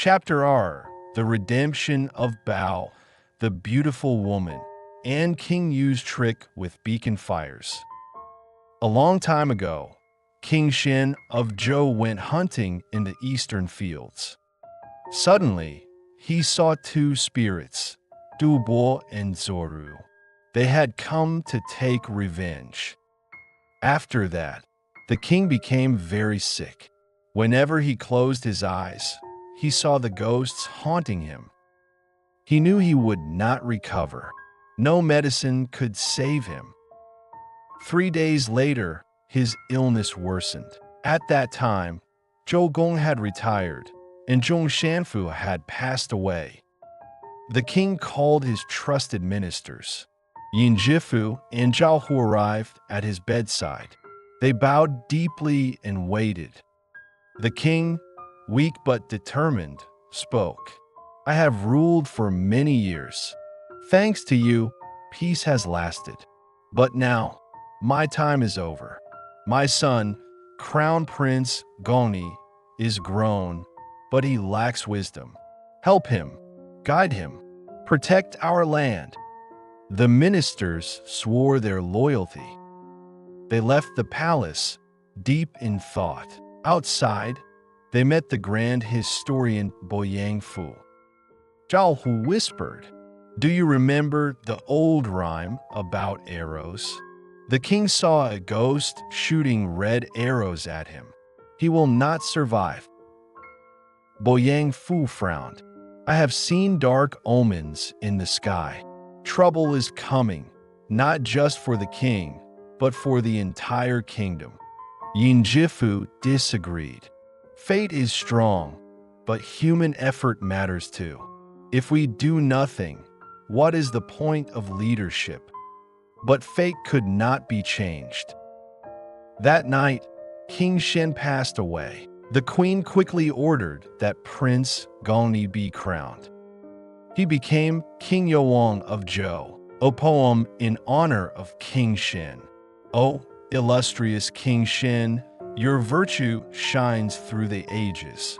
Chapter R. The Redemption of Bao, the Beautiful Woman, and King Yu's Trick with Beacon Fires. A long time ago, King Xin of Zhou went hunting in the eastern fields. Suddenly, he saw two spirits, Du Bo and Zoru. They had come to take revenge. After that, the king became very sick. Whenever he closed his eyes, he saw the ghosts haunting him. He knew he would not recover. No medicine could save him. 3 days later, his illness worsened. At that time, Zhou Gong had retired, and Zhong Shanfu had passed away. The king called his trusted ministers, Yin Jifu and Zhao, who arrived at his bedside. They bowed deeply and waited. The king, weak but determined, spoke. I have ruled for many years. Thanks to you, peace has lasted. But now, my time is over. My son, Crown Prince Gongni, is grown, but he lacks wisdom. Help him, guide him, protect our land. The ministers swore their loyalty. They left the palace, deep in thought. Outside, they met the grand historian Boyang Fu. Zhao, who whispered, "Do you remember the old rhyme about arrows?" The king saw a ghost shooting red arrows at him. He will not survive. Boyang Fu frowned. I have seen dark omens in the sky. Trouble is coming, not just for the king, but for the entire kingdom. Yin Jifu disagreed. Fate is strong, but human effort matters too. If we do nothing, what is the point of leadership? But fate could not be changed. That night, King Shen passed away. The queen quickly ordered that Prince Gongni be crowned. He became King Yuanfang of Zhou, a poem in honor of King Shen. O illustrious King Shen, your virtue shines through the ages.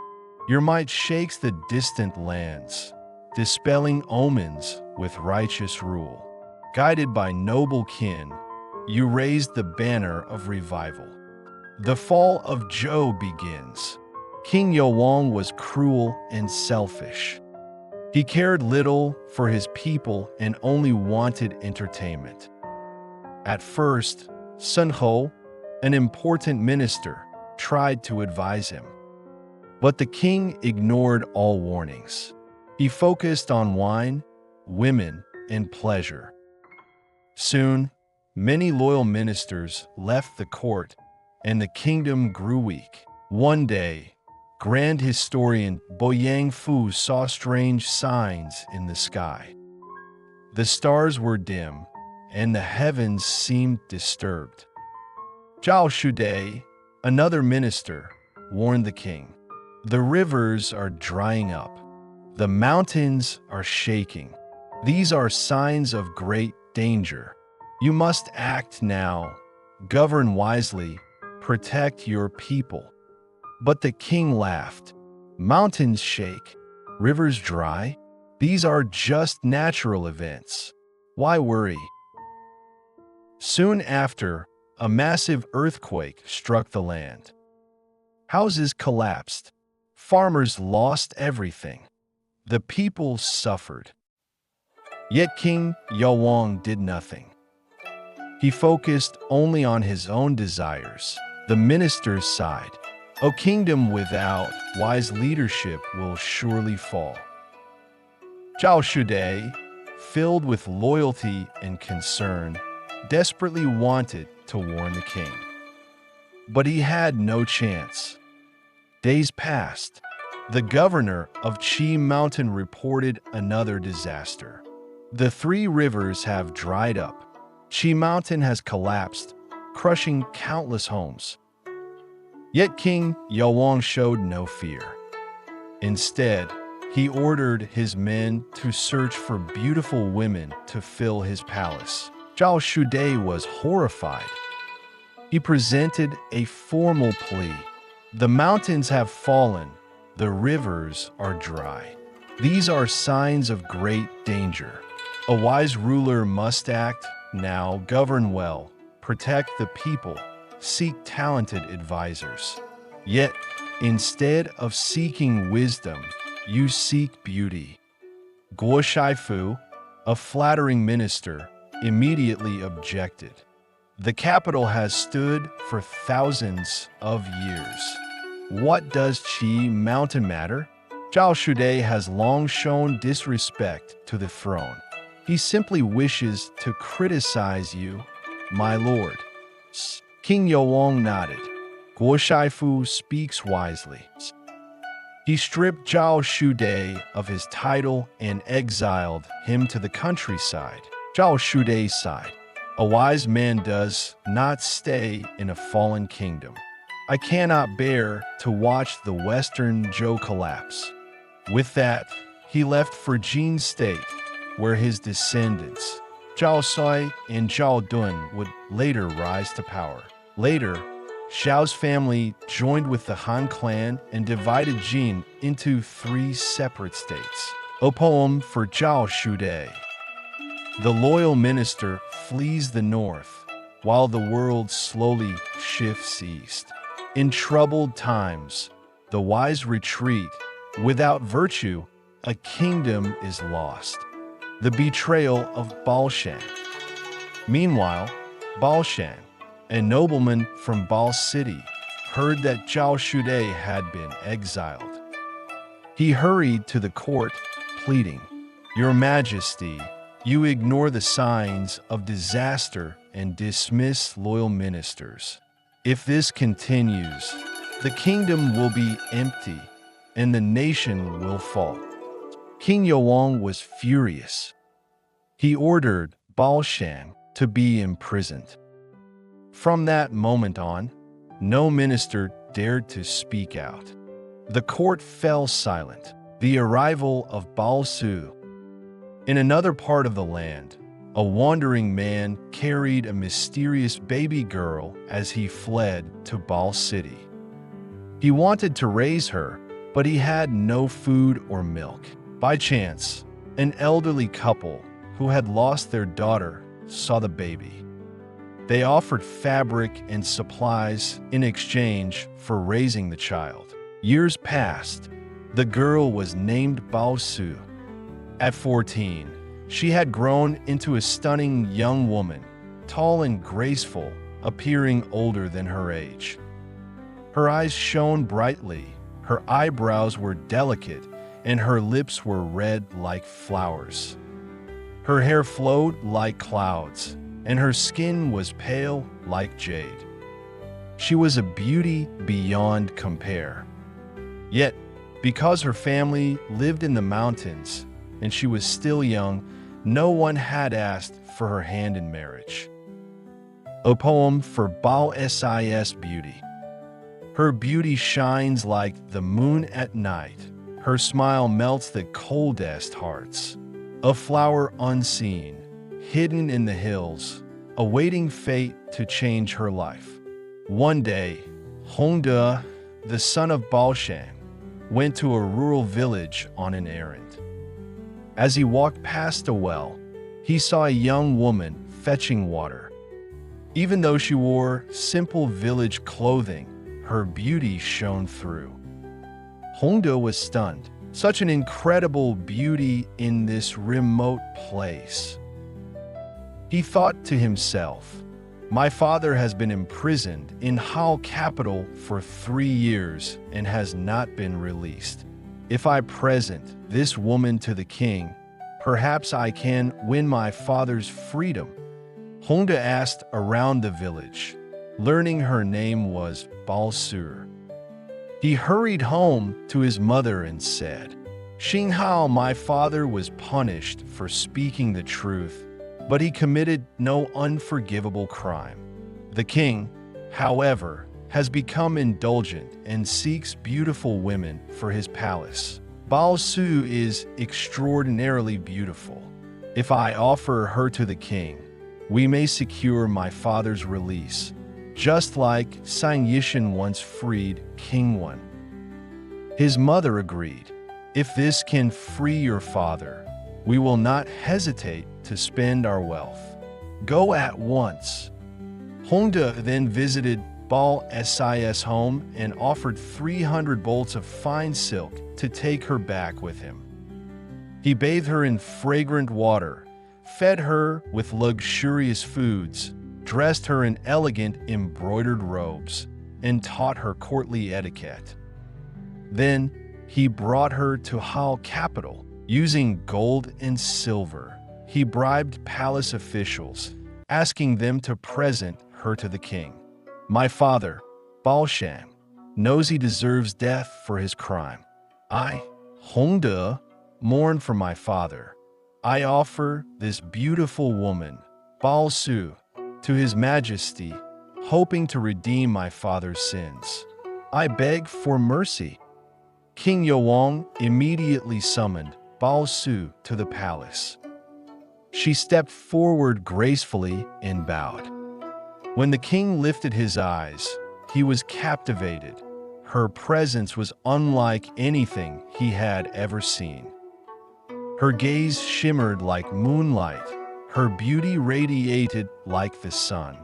Your might shakes the distant lands, dispelling omens with righteous rule. Guided by noble kin, you raised the banner of revival. The fall of Zhou begins. King Yuanfang was cruel and selfish. He cared little for his people and only wanted entertainment. At first, Sun Ho, an important minister, tried to advise him. But the king ignored all warnings. He focused on wine, women, and pleasure. Soon, many loyal ministers left the court, and the kingdom grew weak. One day, grand historian Boyang Fu saw strange signs in the sky. The stars were dim, and the heavens seemed disturbed. Zhao Shudai, another minister, warned the king. The rivers are drying up. The mountains are shaking. These are signs of great danger. You must act now, govern wisely, protect your people. But the king laughed. Mountains shake, rivers dry. These are just natural events. Why worry? Soon after, a massive earthquake struck the land. Houses collapsed. Farmers lost everything. The people suffered. Yet King Yuanfang did nothing. He focused only on his own desires. The ministers sighed. A kingdom without wise leadership will surely fall. Zhao Shudai, filled with loyalty and concern, desperately wanted to warn the king. But he had no chance. Days passed. The governor of Qi Mountain reported another disaster. The 3 rivers have dried up. Qi Mountain has collapsed, crushing countless homes. Yet King Yuanfang showed no fear. Instead, he ordered his men to search for beautiful women to fill his palace. Zhao Shudai was horrified. He presented a formal plea. The mountains have fallen, the rivers are dry. These are signs of great danger. A wise ruler must act now, govern well, protect the people, seek talented advisors. Yet, instead of seeking wisdom, you seek beauty. Guo Shifu, a flattering minister, immediately objected. The capital has stood for thousands of years. What does Qi Mountain matter? Zhao Shude has long shown disrespect to the throne. He simply wishes to criticize you, my lord. King Yuanfang nodded. Guo Shifu speaks wisely. He stripped Zhao Shude of his title and exiled him to the countryside. Zhao Shude sighed. A wise man does not stay in a fallen kingdom. I cannot bear to watch the Western Zhou collapse. With that, he left for Qin State, where his descendants, Zhao Sui and Zhao Dun, would later rise to power. Later, Xiao's family joined with the Han clan and divided Jin into 3 separate states. A poem for Zhao Shude. The loyal minister flees the north, while the world slowly shifts east. In troubled times, the wise retreat. Without virtue, a kingdom is lost. The betrayal of Balshan. Meanwhile, Balshan, a nobleman from Bal City, heard that Zhao Shude had been exiled. He hurried to the court, pleading, "Your Majesty, you ignore the signs of disaster and dismiss loyal ministers. If this continues, the kingdom will be empty and the nation will fall." King Yuanfang was furious. He ordered Balshan to be imprisoned. From that moment on, no minister dared to speak out. The court fell silent. The arrival of Balsu. In another part of the land, a wandering man carried a mysterious baby girl as he fled to Bal City. He wanted to raise her, but he had no food or milk. By chance, an elderly couple who had lost their daughter saw the baby. They offered fabric and supplies in exchange for raising the child. Years passed. The girl was named Bao Su. At 14, she had grown into a stunning young woman, tall and graceful, appearing older than her age. Her eyes shone brightly, her eyebrows were delicate, and her lips were red like flowers. Her hair flowed like clouds, and her skin was pale like jade. She was a beauty beyond compare. Yet, because her family lived in the mountains and she was still young, no one had asked for her hand in marriage. A poem for Bao Sis beauty. Her beauty shines like the moon at night. Her smile melts the coldest hearts. A flower unseen, hidden in the hills, awaiting fate to change her life. One day, Hongde, the son of Balshan, went to a rural village on an errand. As he walked past a well, he saw a young woman fetching water. Even though she wore simple village clothing, her beauty shone through. Hongde was stunned. Such an incredible beauty in this remote place. He thought to himself, "My father has been imprisoned in Hao capital for 3 years and has not been released. If I present this woman to the king, perhaps I can win my father's freedom." Hongde asked around the village, learning her name was Balsur. He hurried home to his mother and said, "Xing Hao, my father was punished for speaking the truth, but he committed no unforgivable crime. The king, however, has become indulgent and seeks beautiful women for his palace. Bao Su is extraordinarily beautiful. If I offer her to the king, we may secure my father's release, just like Sang Yishan once freed King Wen." His mother agreed. If this can free your father, we will not hesitate to spend our wealth. Go at once. Hongde then visited Bao Si's home and offered 300 bolts of fine silk to take her back with him. He bathed her in fragrant water, fed her with luxurious foods, dressed her in elegant embroidered robes, and taught her courtly etiquette. Then he brought her to Hao capital. Using gold and silver, he bribed palace officials, asking them to present her to the king. My father, Bao Shan, knows he deserves death for his crime. I, Hongde, mourn for my father. I offer this beautiful woman, Bao Su, to his majesty, hoping to redeem my father's sins. I beg for mercy. King Yuanfang immediately summoned Bao Su to the palace. She stepped forward gracefully and bowed. When the king lifted his eyes, he was captivated. Her presence was unlike anything he had ever seen. Her gaze shimmered like moonlight. Her beauty radiated like the sun.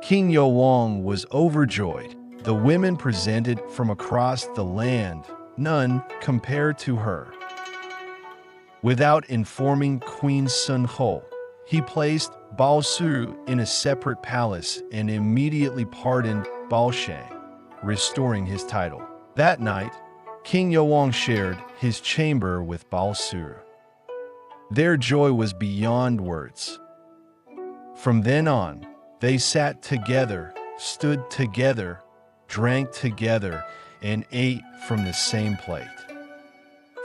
King Yuanfang was overjoyed. The women presented from across the land, none compared to her. Without informing Queen Sun Ho, he placed Bao Su in a separate palace and immediately pardoned Bao Shan, restoring his title. That night, King Yuanfang shared his chamber with Bao Su. Their joy was beyond words. From then on, they sat together, stood together, drank together, and ate from the same plate.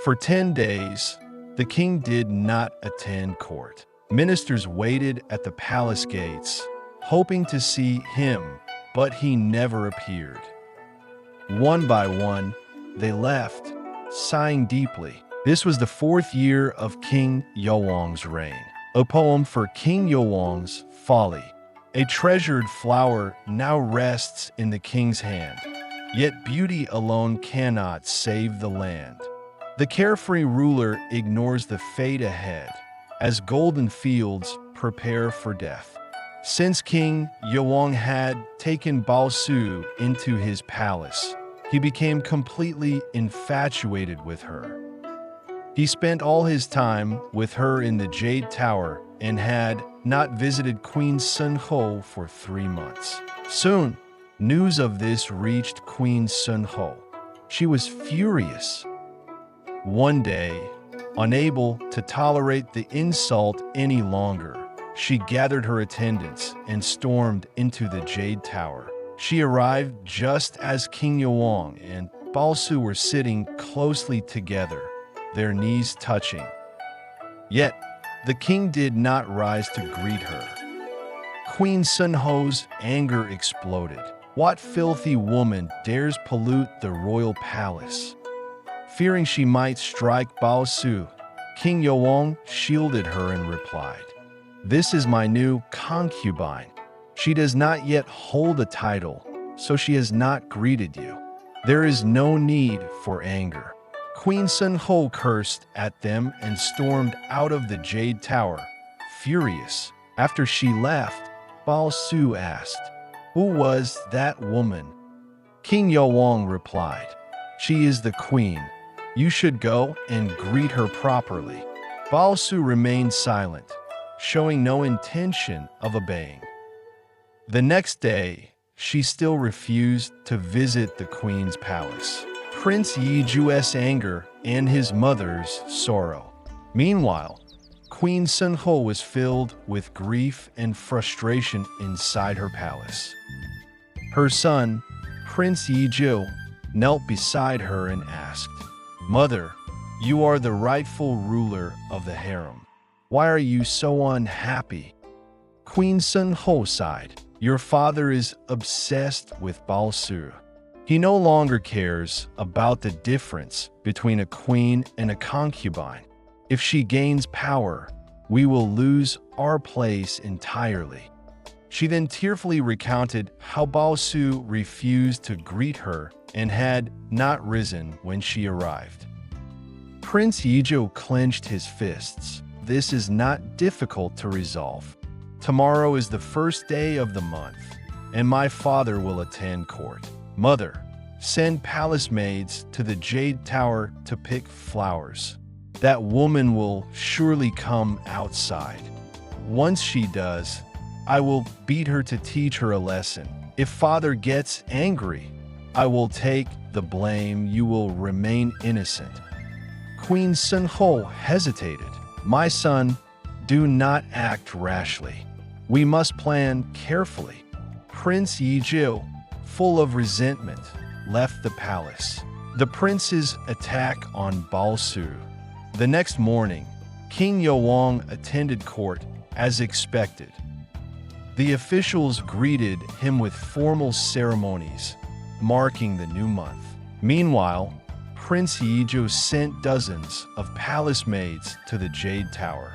For 10 days, the king did not attend court. Ministers waited at the palace gates, hoping to see him, but he never appeared. One by one, they left, sighing deeply. This was the 4th year of King Yuanfang's reign. A poem for King Yuanfang's folly. A treasured flower now rests in the king's hand, yet beauty alone cannot save the land. The carefree ruler ignores the fate ahead, as golden fields prepare for death. Since King Yuanfang had taken Bao Su into his palace, he became completely infatuated with her. He spent all his time with her in the Jade Tower and had not visited Queen Sun Ho for 3 months. Soon, news of this reached Queen Sun Ho. She was furious. One day, unable to tolerate the insult any longer, she gathered her attendants and stormed into the Jade Tower. She arrived just as King Yuanfang and Bao Su were sitting closely together, their knees touching. Yet, the king did not rise to greet her. Queen Sun Ho's anger exploded. What filthy woman dares pollute the royal palace? Fearing she might strike Bao Su, King Yuanfang shielded her and replied, "This is my new concubine. She does not yet hold a title, so she has not greeted you. There is no need for anger." Queen Sun Ho cursed at them and stormed out of the Jade Tower, furious. After she left, Bao Su asked, "Who was that woman?" King Yuanfang replied, "She is the queen. You should go and greet her properly." Bao Su remained silent, showing no intention of obeying. The next day, she still refused to visit the queen's palace. Prince Yi Zhu's anger and his mother's sorrow. Meanwhile, Queen Sun Ho was filled with grief and frustration inside her palace. Her son, Prince Yi Zhu, knelt beside her and asked, "Mother, you are the rightful ruler of the harem. Why are you so unhappy?" Queen Sun Ho sighed. "Your father is obsessed with Bao Su. He no longer cares about the difference between a queen and a concubine. If she gains power, we will lose our place entirely. She then tearfully recounted how Bao Su refused to greet her and had not risen when she arrived. Prince Yizhou clenched his fists. This is not difficult to resolve. Tomorrow is the first day of the month, and my father will attend court. Mother, send palace maids to the Jade Tower to pick flowers. That woman will surely come outside. Once she does, I will beat her to teach her a lesson. If father gets angry, I will take the blame. You will remain innocent. Queen Sun Ho hesitated. My son, do not act rashly. We must plan carefully. Prince Yizhou, full of resentment, left the palace. The prince's attack on Bao Su. The next morning, King Yuanfang attended court as expected. The officials greeted him with formal ceremonies, marking the new month. Meanwhile, Prince Yizhou sent dozens of palace maids to the Jade Tower.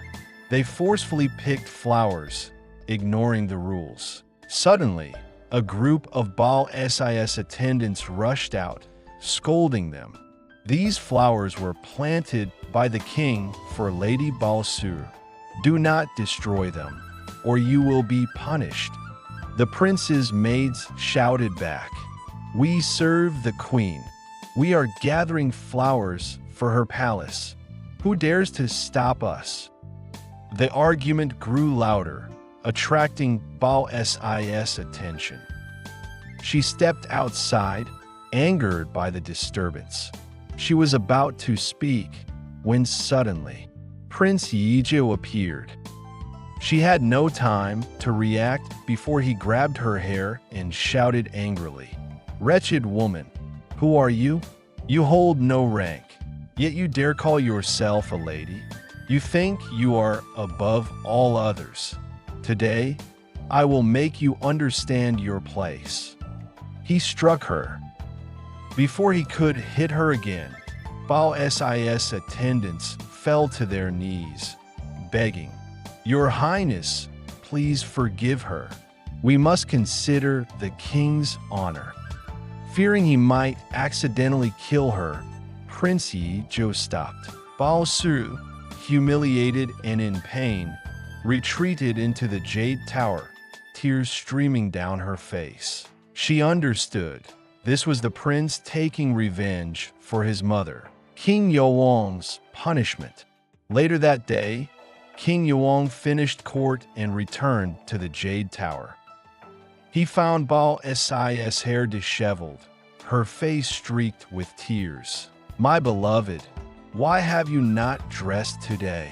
They forcefully picked flowers, ignoring the rules. Suddenly, a group of Bao Sis attendants rushed out, scolding them. These flowers were planted by the king for Lady Bao Su. Do not destroy them, or you will be punished. The prince's maids shouted back, We serve the queen. We are gathering flowers for her palace. Who dares to stop us? The argument grew louder, attracting Bao Sis' attention. She stepped outside, angered by the disturbance. She was about to speak when suddenly Prince Yizhou appeared. She had no time to react before he grabbed her hair and shouted angrily, Wretched woman, who are you? You hold no rank, yet you dare call yourself a lady? You think you are above all others. Today, I will make you understand your place. He struck her. Before he could hit her again, Bao Sis attendants fell to their knees, begging, Your Highness, please forgive her. We must consider the king's honor. Fearing he might accidentally kill her, Prince Yizhou stopped. Bao Su, humiliated and in pain, retreated into the Jade Tower, tears streaming down her face. She understood. This was the prince taking revenge for his mother. King Yuanfang's punishment. Later that day, King Yuanfang finished court and returned to the Jade Tower. He found Bao Sis' hair disheveled, her face streaked with tears. My beloved, why have you not dressed today?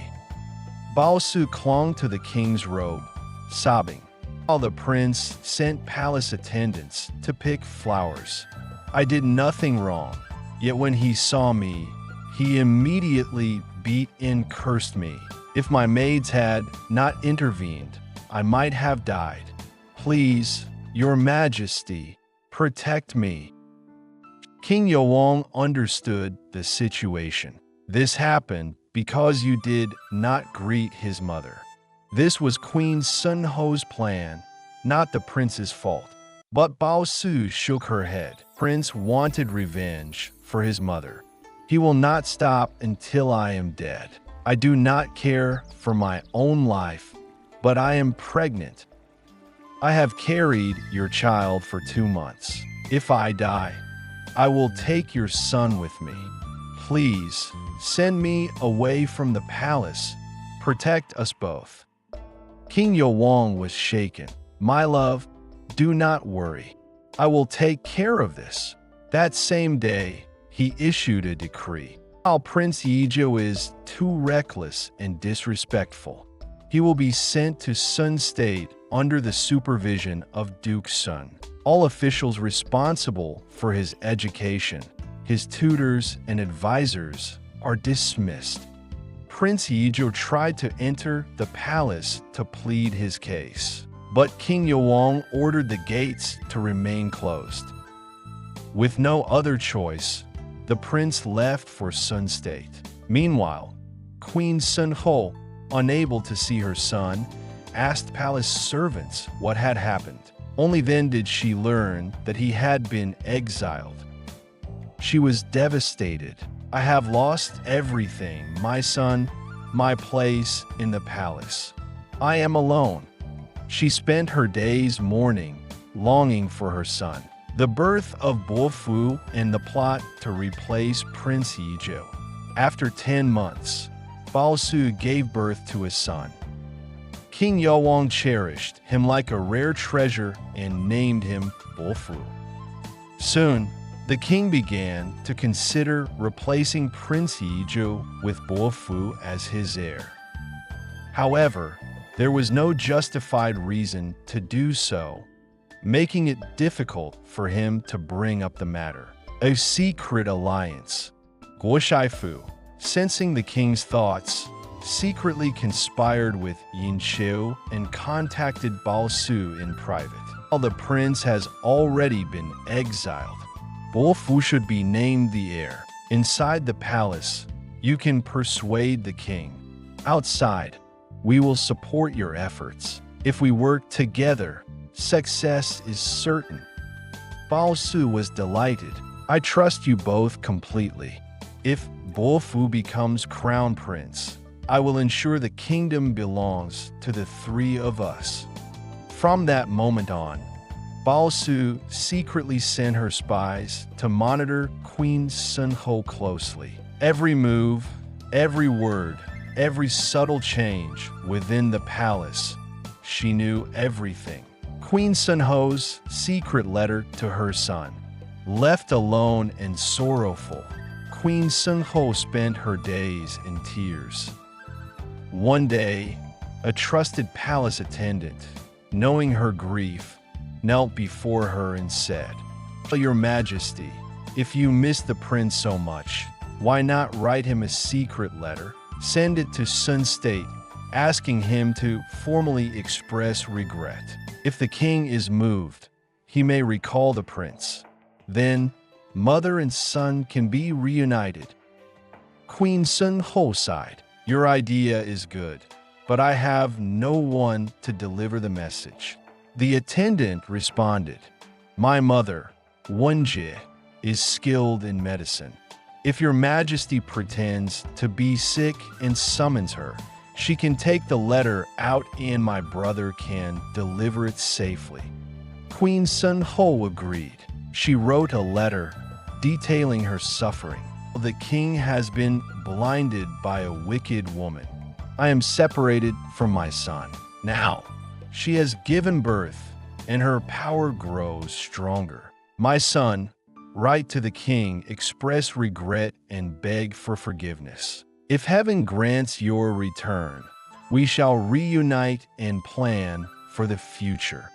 Bao Su clung to the king's robe, sobbing, while the prince sent palace attendants to pick flowers. I did nothing wrong, yet when he saw me, he immediately beat and cursed me. If my maids had not intervened, I might have died. Please, Your Majesty, protect me. King Yuanfang understood the situation. This happened because you did not greet his mother. This was Queen Sun Ho's plan, not the prince's fault. But Bao Su shook her head. Prince wanted revenge for his mother. He will not stop until I am dead. I do not care for my own life, but I am pregnant. I have carried your child for 2 months. If I die, I will take your son with me. Please, send me away from the palace. Protect us both. King Yuanfang was shaken. My love, do not worry. I will take care of this. That same day, he issued a decree. While Prince Yizhou is too reckless and disrespectful, he will be sent to Sun State under the supervision of Duke Sun. All officials responsible for his education, his tutors and advisors, are dismissed. Prince Yizhou tried to enter the palace to plead his case, but King Yuanfang ordered the gates to remain closed. With no other choice, the prince left for Sun State. Meanwhile, Queen Sun Ho, unable to see her son, asked palace servants what had happened. Only then did she learn that he had been exiled. She was devastated. "I have lost everything, my son, my place in the palace. I am alone." She spent her days mourning, longing for her son. The birth of Bofu and the plot to replace Prince Yi Zhou. After 10 months, Bao Su gave birth to a son. King Yuanfang cherished him like a rare treasure and named him Bofu. Soon, the king began to consider replacing Prince Yi Zhou with Bofu as his heir. However, there was no justified reason to do so, making it difficult for him to bring up the matter. A secret alliance. Guo Shifu, sensing the king's thoughts, secretly conspired with Yin Xiu and contacted Bao Su in private. While the prince has already been exiled, Bofu should be named the heir. Inside the palace, you can persuade the king. Outside, we will support your efforts. If we work together, success is certain. Bao Su was delighted. "I trust you both completely. If Bofu becomes crown prince, I will ensure the kingdom belongs to the three of us." From that moment on, Bao Su secretly sent her spies to monitor Queen Shi Huang closely. Every move, every word, every subtle change within the palace, she knew everything. Queen Shi Huang's secret letter to her son. Left alone and sorrowful, Queen Shi Huang spent her days in tears. One day, a trusted palace attendant, knowing her grief, knelt before her and said, "Your Majesty, if you miss the prince so much, why not write him a secret letter? Send it to Sun State, asking him to formally express regret. If the king is moved, he may recall the prince. Then, mother and son can be reunited." Queen Shi Huang sighed. "Your idea is good, but I have no one to deliver the message." The attendant responded, "My mother, Wenjie, is skilled in medicine. If your majesty pretends to be sick and summons her, she can take the letter out and my brother can deliver it safely." Queen Shi Huang agreed. She wrote a letter detailing her suffering. "The king has been blinded by a wicked woman. I am separated from my son. Now, she has given birth, and her power grows stronger. My son, write to the king, express regret and beg for forgiveness. If heaven grants your return, we shall reunite and plan for the future."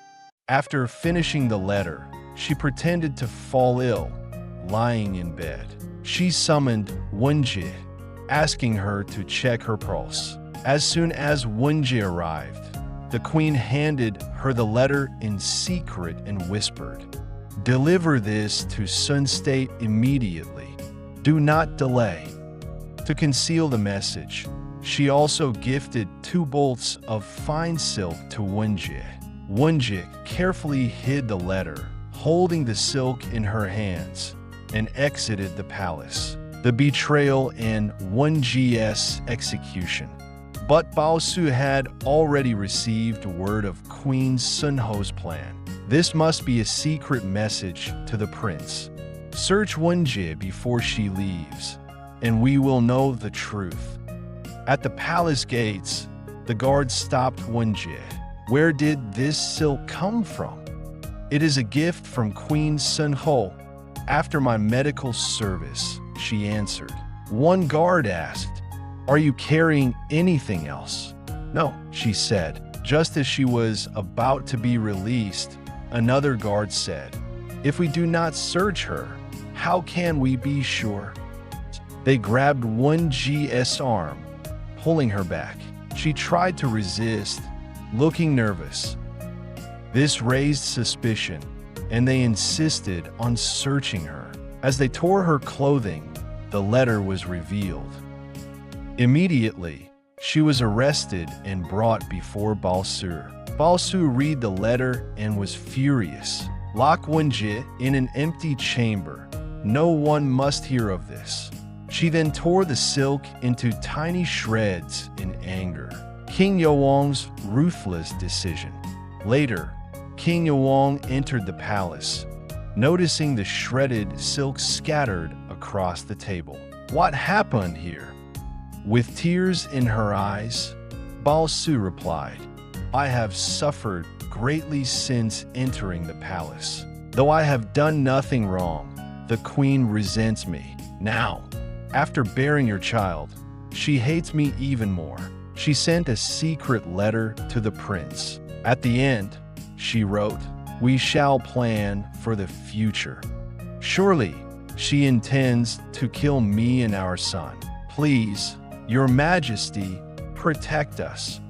After finishing the letter, she pretended to fall ill, lying in bed. She summoned Wenjie, asking her to check her pulse. As soon as Wenjie arrived, the queen handed her the letter in secret and whispered, "Deliver this to Sun State immediately. Do not delay." To conceal the message, she also gifted 2 bolts of fine silk to Wenjie. Wenjie carefully hid the letter, holding the silk in her hands, and exited the palace. The betrayal and Wenjie's execution. But Bao Su had already received word of Queen Shi Huang's plan. This must be a secret message to the prince. Search Wenjie before she leaves, and we will know the truth. At the palace gates, the guards stopped Wenjie. "Where did this silk come from?" "It is a gift from Queen Shi Huang. After my medical service," she answered. One guard asked, "Are you carrying anything else?" "No," she said. Just as she was about to be released, another guard said, "If we do not search her, how can we be sure?" They grabbed Wenjie's arm, pulling her back. She tried to resist, looking nervous. This raised suspicion, and they insisted on searching her. As they tore her clothing, the letter was revealed. Immediately, She was arrested and brought before Bao Su. Bao Su read the letter and was furious. Lock Wenjie in an empty chamber. No one must hear of this. She then tore the silk into tiny shreds in anger. King Yuanfang's ruthless decision. Later, King Yuanfang entered the palace, noticing the shredded silk scattered across the table. What happened here? With tears in her eyes, Bao Su replied, I have suffered greatly since entering the palace. Though I have done nothing wrong, the queen resents me. Now, after bearing your child, she hates me even more. She sent a secret letter to the prince. At the end, she wrote, we shall plan for the future. Surely, she intends to kill me and our son. Please, Your Majesty, protect us.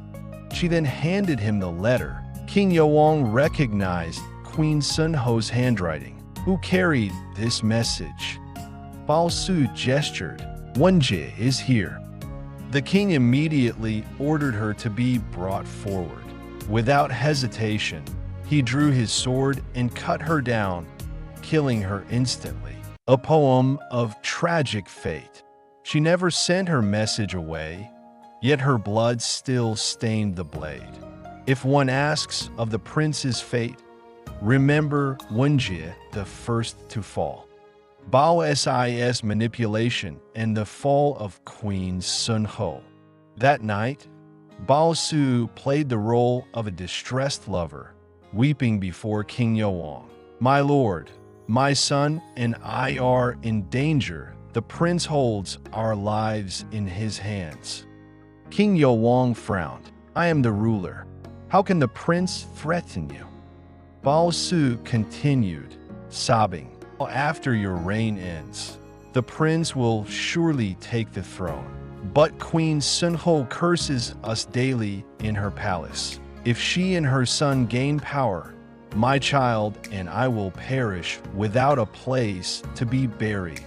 She then handed him the letter. King Yuanfang recognized Queen Sun Ho's handwriting. Who carried this message? Bao Su gestured. Wenjie is here. The king immediately ordered her to be brought forward. Without hesitation, he drew his sword and cut her down, killing her instantly. A poem of tragic fate. She never sent her message away, yet her blood still stained the blade. If one asks of the prince's fate, remember Wenjie, the first to fall. Bao Sis manipulation and the fall of Queen Sun Ho. That night, Bao Su played the role of a distressed lover, weeping before King Yuanfang. My lord, my son and I are in danger. The prince holds our lives in his hands. King Yuanfang frowned. I am the ruler. How can the prince threaten you? Bao Su continued, sobbing. After your reign ends, the prince will surely take the throne. But Queen Sun Ho curses us daily in her palace. If she and her son gain power, my child and I will perish without a place to be buried.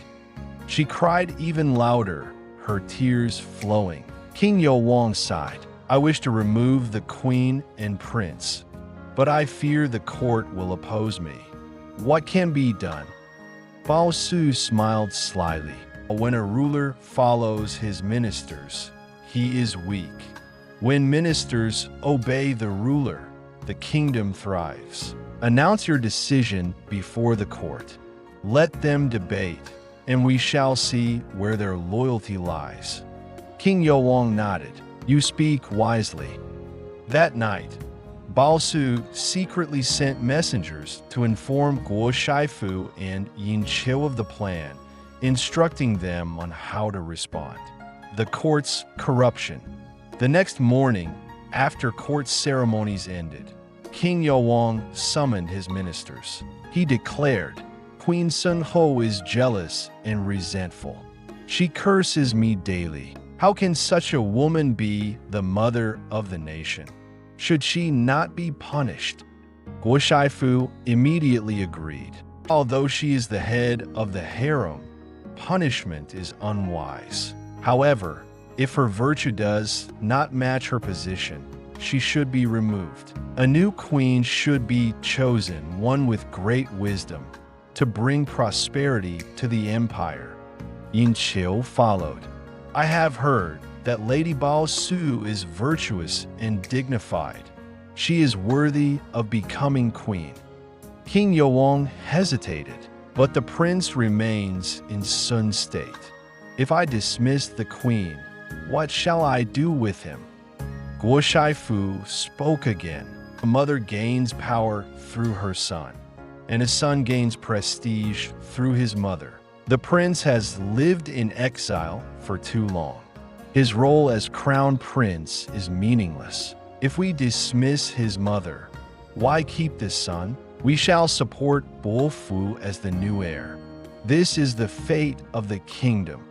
She cried even louder, her tears flowing. King Yuanfang sighed. I wish to remove the queen and prince, but I fear the court will oppose me. What can be done? Bao Su smiled slyly. When a ruler follows his ministers, he is weak. When ministers obey the ruler, the kingdom thrives. Announce your decision before the court. Let them debate, and we shall see where their loyalty lies. King Yuanfang nodded. You speak wisely. That night, Bao Su secretly sent messengers to inform Guo Shifu and Yin Qiu of the plan, instructing them on how to respond. The court's corruption. The next morning, after court ceremonies ended, King Yuanfang summoned his ministers. He declared, Queen Sun Ho is jealous and resentful. She curses me daily. How can such a woman be the mother of the nation? Should she not be punished? Guo Shifu immediately agreed. Although she is the head of the harem, punishment is unwise. However, if her virtue does not match her position, she should be removed. A new queen should be chosen, one with great wisdom, to bring prosperity to the empire. Yin Qiu followed. I have heard that Lady Bao Su is virtuous and dignified. She is worthy of becoming queen. King Yuanfang hesitated, but the prince remains in Sun state. If I dismiss the queen, what shall I do with him? Guo Shifu spoke again. A mother gains power through her son, and a son gains prestige through his mother. The prince has lived in exile for too long. His role as crown prince is meaningless. If we dismiss his mother, why keep this son? We shall support Bo Fu as the new heir. This is the fate of the kingdom.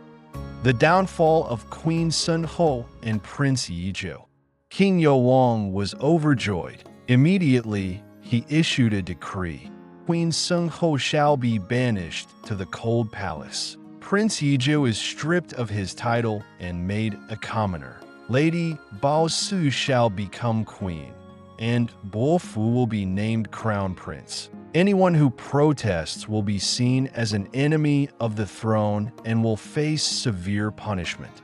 The downfall of Queen Sun Ho and Prince Yizhou. King Yuanfang was overjoyed. Immediately, he issued a decree. Queen Sun Ho shall be banished to the cold palace. Prince Yizhou is stripped of his title and made a commoner. Lady Bao Su shall become queen, and Bo Fu will be named crown prince. Anyone who protests will be seen as an enemy of the throne and will face severe punishment.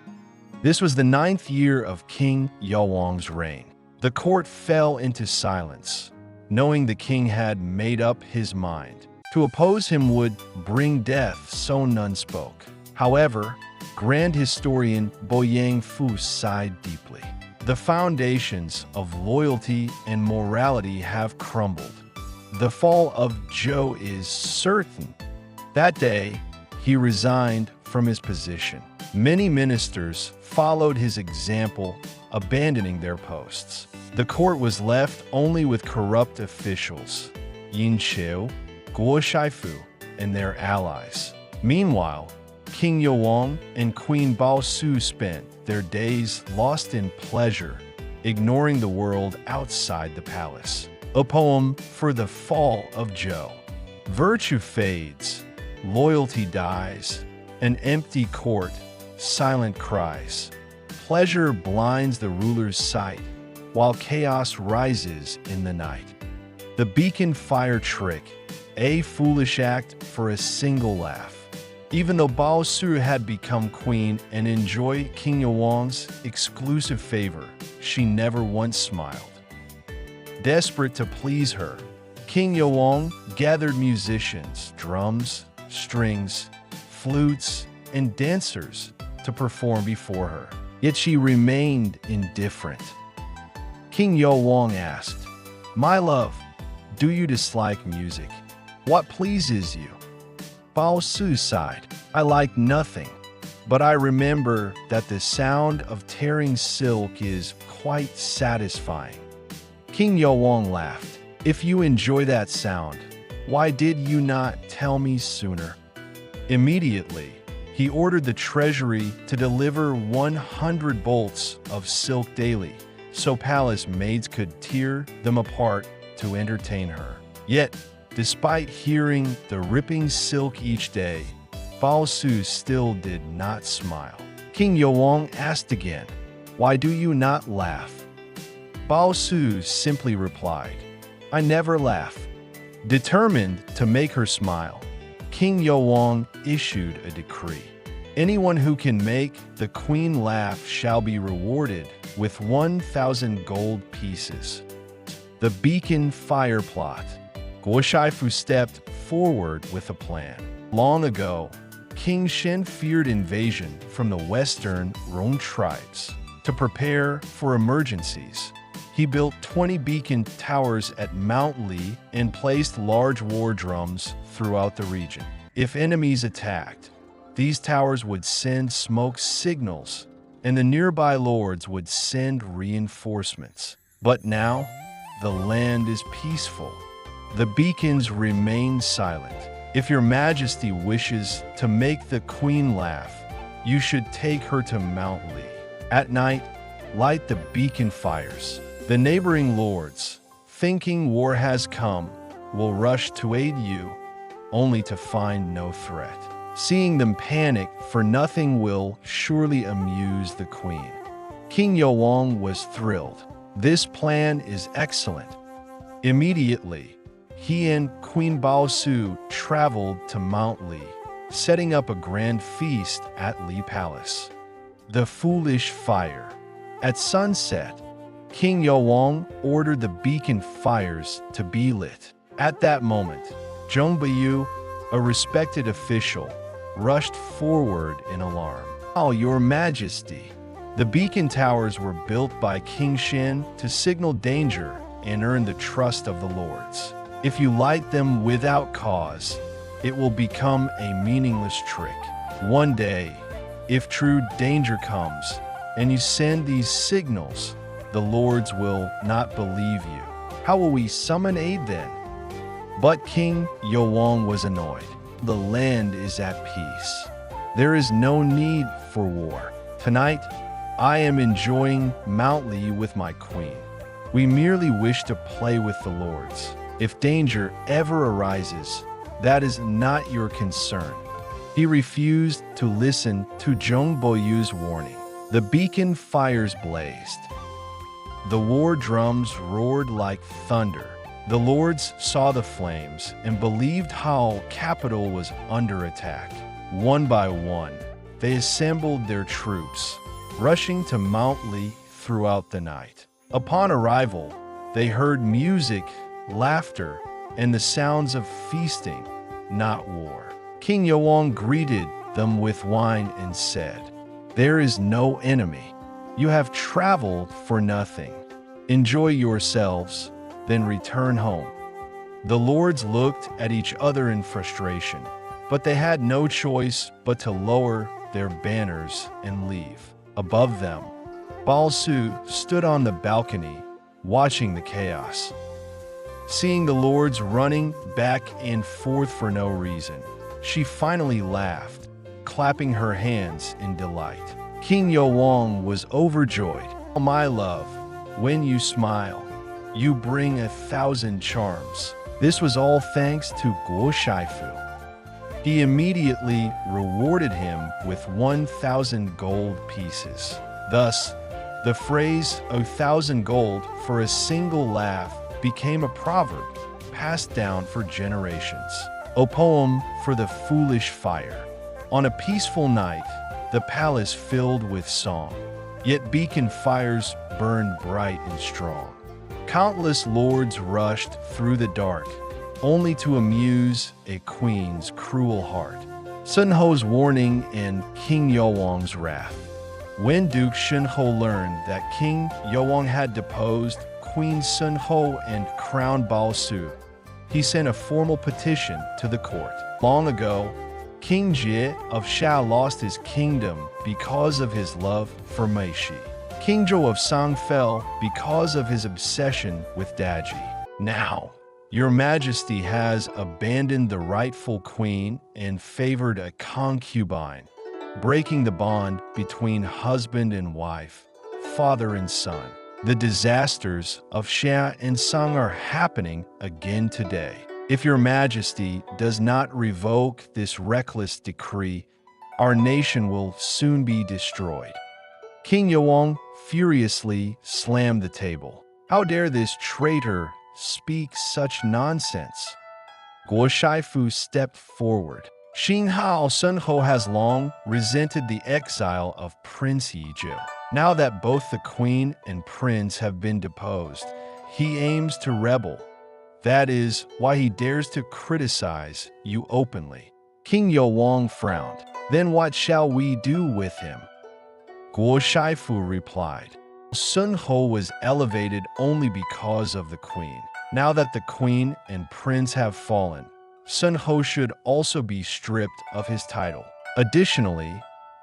This was the 9th year of King Yuanfang's reign. The court fell into silence, knowing the king had made up his mind. To oppose him would bring death, so none spoke. However, Grand historian Bo Yangfu sighed deeply. The foundations of loyalty and morality have crumbled. The fall of Zhou is certain. That day, he resigned from his position. Many ministers followed his example, abandoning their posts. The court was left only with corrupt officials, Yin Qiu, Guo Shifu, and their allies. Meanwhile, King Yuanfang and Queen Bao Su spent their days lost in pleasure, ignoring the world outside the palace. A poem for the fall of Zhou. Virtue fades, loyalty dies, an empty court, silent cries. Pleasure blinds the ruler's sight, while chaos rises in the night. The beacon fire trick, a foolish act for a single laugh. Even though Bao Su had become queen and enjoyed King Yuanfang's exclusive favor, she never once smiled. Desperate to please her, King Yuanfang gathered musicians, drums, strings, flutes, and dancers to perform before her. Yet she remained indifferent. King Yuanfang asked, "My love, do you dislike music? What pleases you?" Bao Su sighed, "I like nothing, but I remember that the sound of tearing silk is quite satisfying." King Yuanfang laughed. "If you enjoy that sound, why did you not tell me sooner?" Immediately, he ordered the treasury to deliver 100 bolts of silk daily, so palace maids could tear them apart to entertain her. Yet, despite hearing the ripping silk each day, Bao Su still did not smile. King Yuanfang asked again, "Why do you not laugh?" Bao Su simply replied, "I never laugh." Determined to make her smile, King Yuanfang issued a decree. Anyone who can make the queen laugh shall be rewarded with 1,000 gold pieces. The beacon fire plot. Guo Shifu stepped forward with a plan. Long ago, King Shen feared invasion from the Western Zhou tribes. To prepare for emergencies, he built 20 beacon towers at Mount Li and placed large war drums throughout the region. If enemies attacked, these towers would send smoke signals, and the nearby lords would send reinforcements. But now, the land is peaceful. The beacons remain silent. If your majesty wishes to make the queen laugh, you should take her to Mount Li. At night, light the beacon fires. The neighboring lords, thinking war has come, will rush to aid you, only to find no threat. Seeing them panic for nothing will surely amuse the queen. King Yuanfang was thrilled. This plan is excellent. Immediately, he and Queen Bao Su traveled to Mount Li, setting up a grand feast at Li Palace. The foolish fire. At sunset, King Yuanfang ordered the beacon fires to be lit. At that moment, Zhong Baiyu, a respected official, rushed forward in alarm. "Oh, your majesty!" The beacon towers were built by King Shen to signal danger and earn the trust of the lords. If you light them without cause, it will become a meaningless trick. One day, if true danger comes, and you send these signals, the lords will not believe you. How will we summon aid then? But King Yuanfang was annoyed. The land is at peace. There is no need for war. Tonight, I am enjoying Mount Li with my queen. We merely wish to play with the lords. If danger ever arises, that is not your concern. He refused to listen to Zhong Boyu's warning. The beacon fires blazed. The war drums roared like thunder. The lords saw the flames and believed Hao capital was under attack. One by one, they assembled their troops, rushing to Mount Li throughout the night. Upon arrival, they heard music, laughter, and the sounds of feasting, not war. King Yuanfang greeted them with wine and said, "There is no enemy. You have traveled for nothing. Enjoy yourselves, then return home." The lords looked at each other in frustration, but they had no choice but to lower their banners and leave. Above them, Bao Su stood on the balcony, watching the chaos. Seeing the lords running back and forth for no reason, she finally laughed, clapping her hands in delight. King Yuanfang was overjoyed. "My love, when you smile, you bring 1,000 charms." This was all thanks to Guo Shifu. He immediately rewarded him with 1,000 gold pieces. Thus, the phrase 1,000 gold for a single laugh became a proverb passed down for generations. A poem for the foolish fire. On a peaceful night, the palace filled with song, yet beacon fires burned bright and strong. Countless lords rushed through the dark, only to amuse a queen's cruel heart. Sun Ho's warning and King Yuanfang's wrath. When Duke Shen Ho learned that King Yuanfang had deposed Queen Sun Ho and crowned Bao Su, he sent a formal petition to the court. Long ago, King Jie of Shao lost his kingdom because of his love for Meishi. King Zhou of Sang fell because of his obsession with Daji. Now, Your Majesty has abandoned the rightful queen and favored a concubine, breaking the bond between husband and wife, father and son. The disasters of Xia and Sang are happening again today. If Your Majesty does not revoke this reckless decree, our nation will soon be destroyed. King Yuanfang furiously slammed the table. How dare this traitor speak such nonsense? Guo Shifu stepped forward. Xin Hao Sun Ho has long resented the exile of Prince Yizhou. Now that both the queen and prince have been deposed, he aims to rebel. That is why he dares to criticize you openly. King Yuanfang frowned. Then what shall we do with him? Guo Shifu replied. Sun Ho was elevated only because of the queen. Now that the queen and prince have fallen, Sun Ho should also be stripped of his title. Additionally,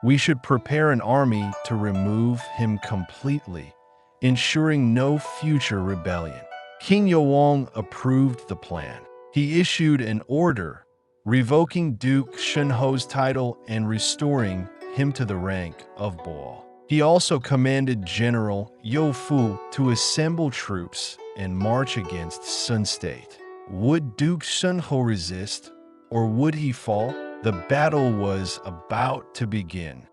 we should prepare an army to remove him completely, ensuring no future rebellion. King Yuanfang approved the plan. He issued an order revoking Duke Shen Ho's title and restoring him to the rank of Bo. He also commanded General You Fu to assemble troops and march against Sun State. Would Duke Shen Ho resist, or would he fall? The battle was about to begin.